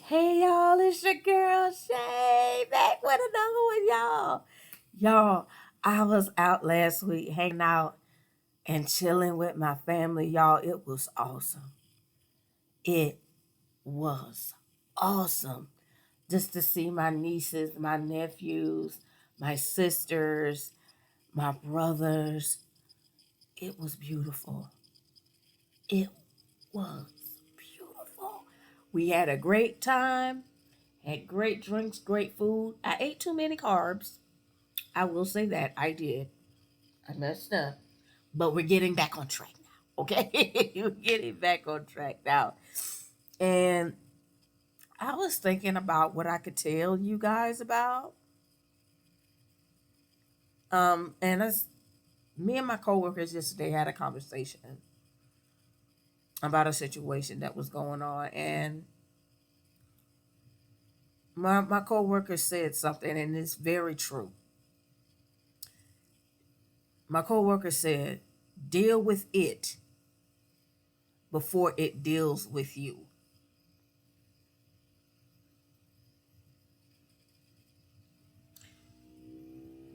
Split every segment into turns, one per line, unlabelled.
Hey y'all, it's your girl Shay back with another one, y'all. Y'all, I was out last week hanging out and chilling with my family, y'all. It was awesome. It was awesome just to see my nieces, my nephews, my sisters, my brothers. It was beautiful. It was beautiful. We had a great time. Had great drinks, great food. I ate too many carbs. I will say that. I did. I messed up. But we're getting back on track now. Okay? We're getting back on track now. And I was thinking about what I could tell you guys about. And as me and my coworkers yesterday had a conversation about a situation that was going on. And my coworker said something, and it's very true. My coworker said, deal with it before it deals with you.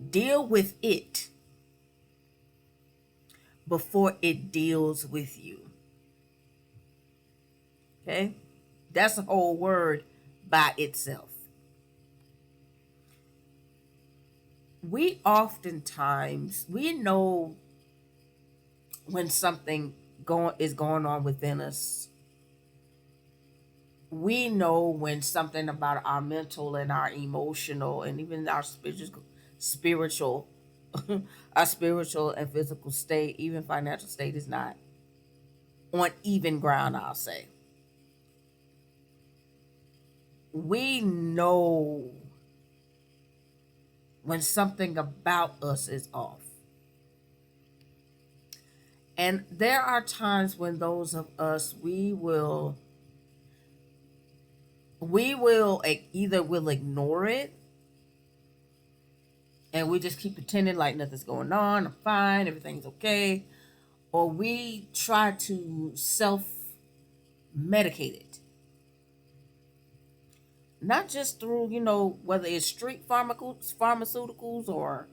Deal with it before it deals with you. Okay? That's a whole word by itself. We oftentimes we know when something is going on within us. We know when something about our mental and our emotional and even our spiritual our spiritual and physical state, even financial state is not on even ground, I'll say. We know when something about us is off. And there are times when those of us we will either will ignore it and we just keep pretending like nothing's going on, I'm fine, everything's okay, or we try to self medicate it. Not just through, whether it's street pharmaceuticals or,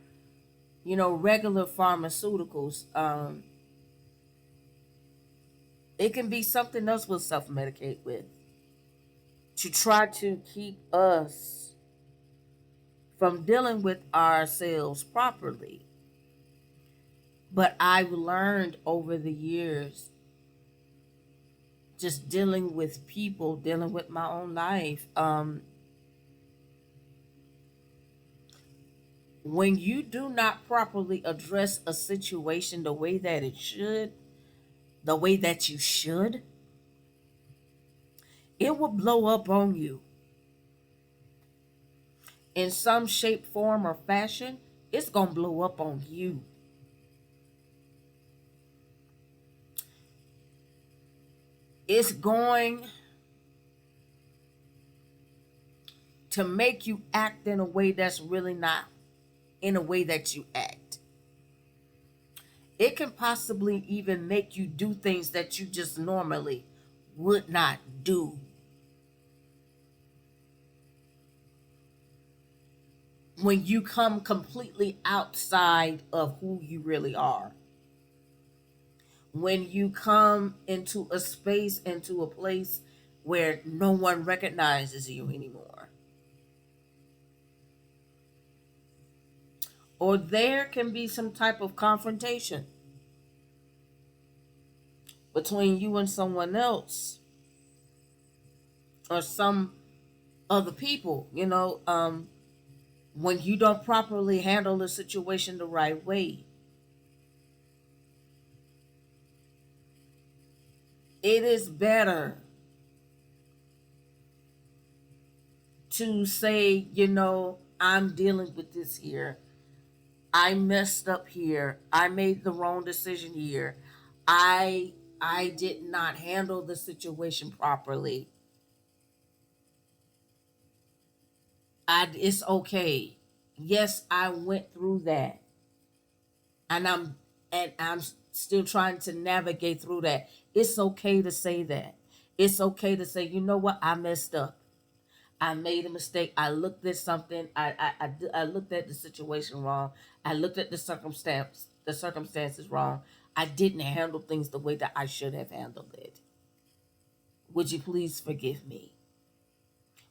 regular pharmaceuticals. It can be something else we'll self medicate with to try to keep us from dealing with ourselves properly. But I've learned over the years, just dealing with people, dealing with my own life, when you do not properly address a situation the way that you should, it will blow up on you in some shape, form, or fashion. It's going to blow up on you. It's going to make you act in a way that's really not in a way that you act. It can possibly even make you do things that you just normally would not do. When you come completely outside of who you really are. When you come into a space, into a place where no one recognizes you anymore. Or there can be some type of confrontation between you and someone else or some other people, when you don't properly handle the situation the right way. It is better to say, I'm dealing with this here. I messed up here. I made the wrong decision here. I I did not handle the situation properly. It's okay. Yes, I went through that. And I'm still trying to navigate through that. It's okay to say that. It's okay to say, you know what, I messed up. I made a mistake. I looked at something. I looked at the situation wrong. I looked at the circumstances wrong. I didn't handle things the way that I should have handled it. Would you please forgive me?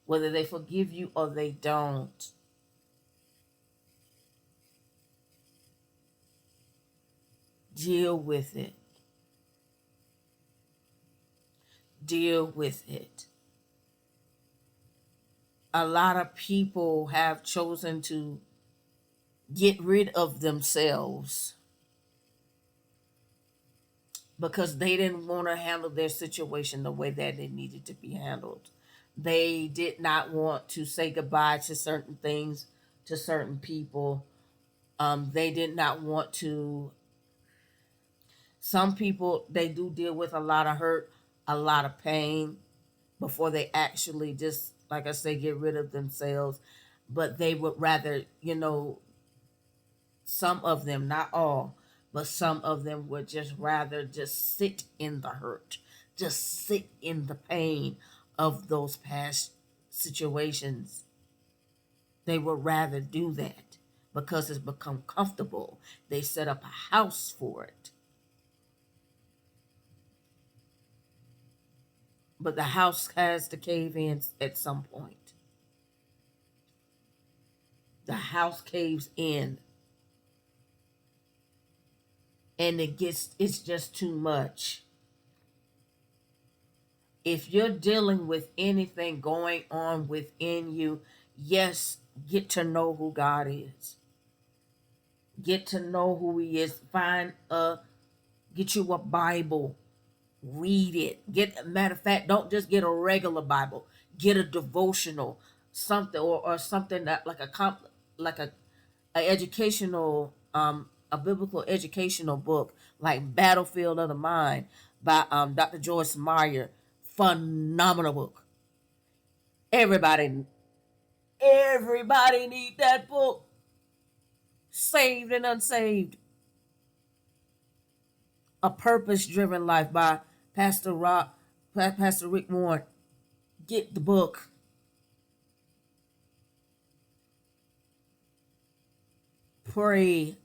Whether they forgive you or they don't, deal with it. Deal with it. A lot of people have chosen to get rid of themselves because they didn't want to handle their situation the way that it needed to be handled. They did not want to say goodbye to certain things, to certain people. They did not want to. Some people, they do deal with a lot of hurt, a lot of pain before they actually just, like I say, get rid of themselves. But they would rather, some of them, not all, but some of them would just rather just sit in the hurt, just sit in the pain of those past situations. They would rather do that because it's become comfortable. They set up a house for it. But the house has to cave in at some point. The house caves in and it's just too much. If you're dealing with anything going on within you, yes, get to know who God is. Get to know who He is. Get you a Bible. Read it. Matter of fact, don't just get a regular Bible. Get a devotional, something or something that like a educational a biblical educational book like Battlefield of the Mind by Dr. Joyce Meyer. Phenomenal book. Everybody everybody need that book. Saved and Unsaved. A Purpose Driven Life by Pastor Rick Warren. Get the book. Pray,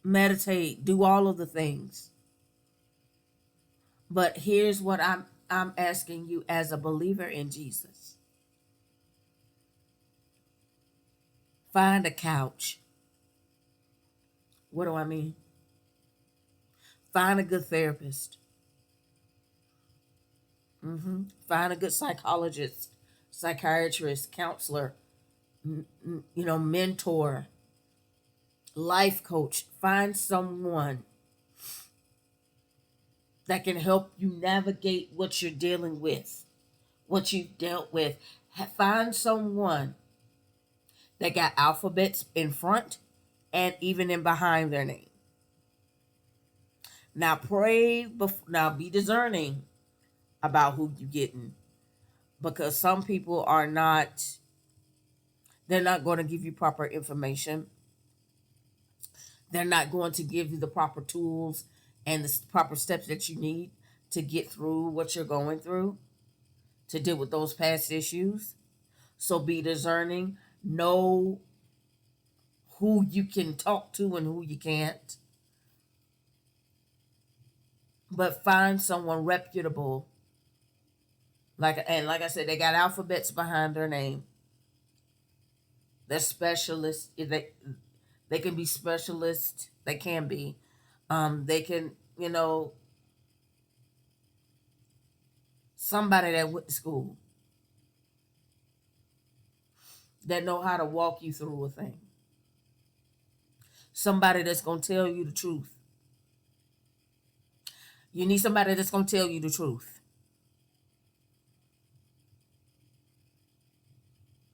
meditate, do all of the things. But here's what I'm asking you as a believer in Jesus. Find a couch. What do I mean? Find a good therapist. Find a good psychologist, psychiatrist, counselor, mentor, life coach. Find someone that can help you navigate what you're dealing with, what you've dealt with. Find someone that got alphabets in front and even in behind their name. Now now be discerning about who you're getting, because some people are not, they're not going to give you proper information. They're not going to give you the proper tools and the proper steps that you need to get through what you're going through, to deal with those past issues. So be discerning. Know who you can talk to and who you can't. But find someone reputable. Like I said, they got alphabets behind their name. They're specialists. They can be specialists. They can be. They can, somebody that went to school that know how to walk you through a thing. Somebody that's gonna tell you the truth. You need somebody that's gonna tell you the truth.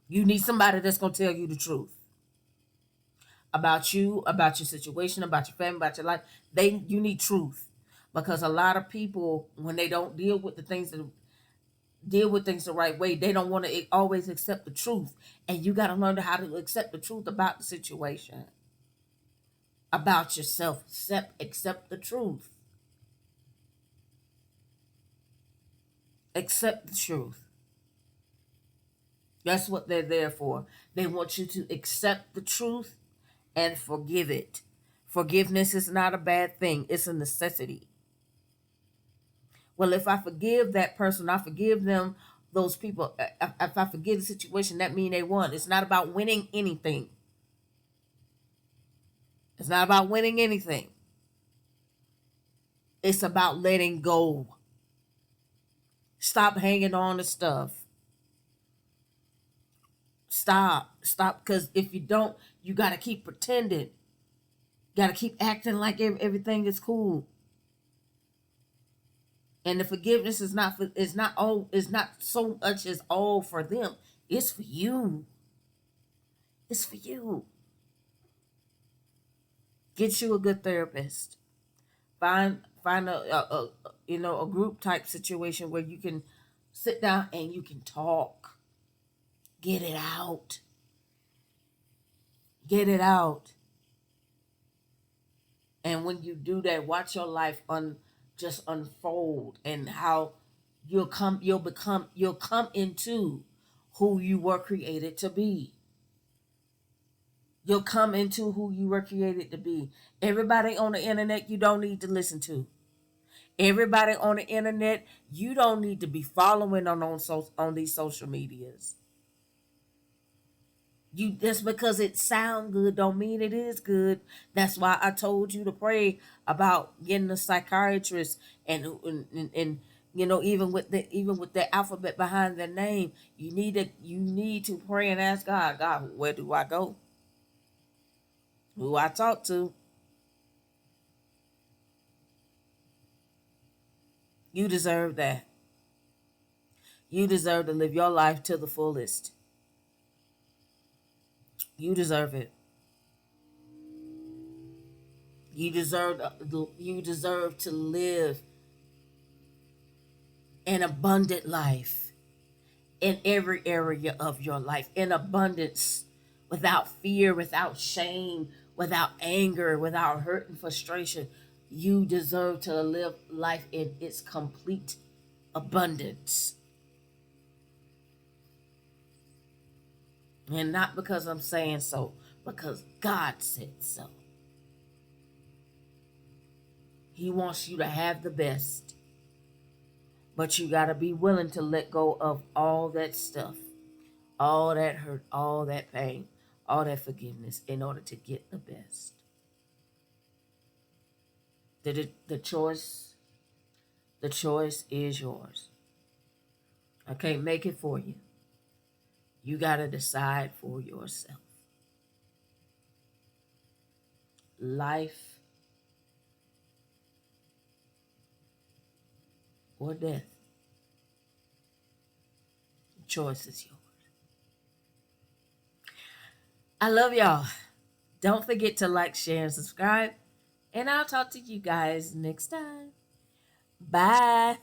You need somebody that's gonna tell you the truth about you, about your situation, about your family, about your life. You need truth, because a lot of people, when they don't deal with things the right way, they don't want to always accept the truth. And you got to learn how to accept the truth about the situation, about yourself. Accept the truth. Accept the truth. That's what they're there for. They want you to accept the truth and forgive it. Forgiveness is not a bad thing, it's a necessity. Well, if I forgive that person, I forgive them, those people, if I forgive the situation, that means they won. It's not about winning anything. It's not about winning anything. It's about letting go. Stop hanging on to stuff. Stop, because if you don't, you got to keep pretending. Got to keep acting like everything is cool. And the forgiveness is not for, is not so much as all for them. It's for you. It's for you. Get you a good therapist. Find a group type situation where you can sit down and you can talk. Get it out. Get it out. And when you do that, watch your life just unfold, and how you'll come into who you were created to be. You'll come into who you were created to be. Everybody on the internet you don't need to listen to. Everybody on the internet you don't need to be following on these social medias. You just because it sound good don't mean it is good. That's why I told you to pray about getting a psychiatrist, and even with the alphabet behind their name, you need to pray and ask God, where do I go? Who I talk to? You deserve that. You deserve to live your life to the fullest. You deserve it. You deserve to live an abundant life in every area of your life, in abundance, without fear, without shame, without anger, without hurt and frustration. You deserve to live life in its complete abundance. And not because I'm saying so, because God said so. He wants you to have the best. But you got to be willing to let go of all that stuff, all that hurt, all that pain, all that forgiveness in order to get the best. The choice, the choice is yours. I can't make it for you. You got to decide for yourself. Life or death. The choice is yours. I love y'all. Don't forget to like, share, and subscribe. And I'll talk to you guys next time. Bye.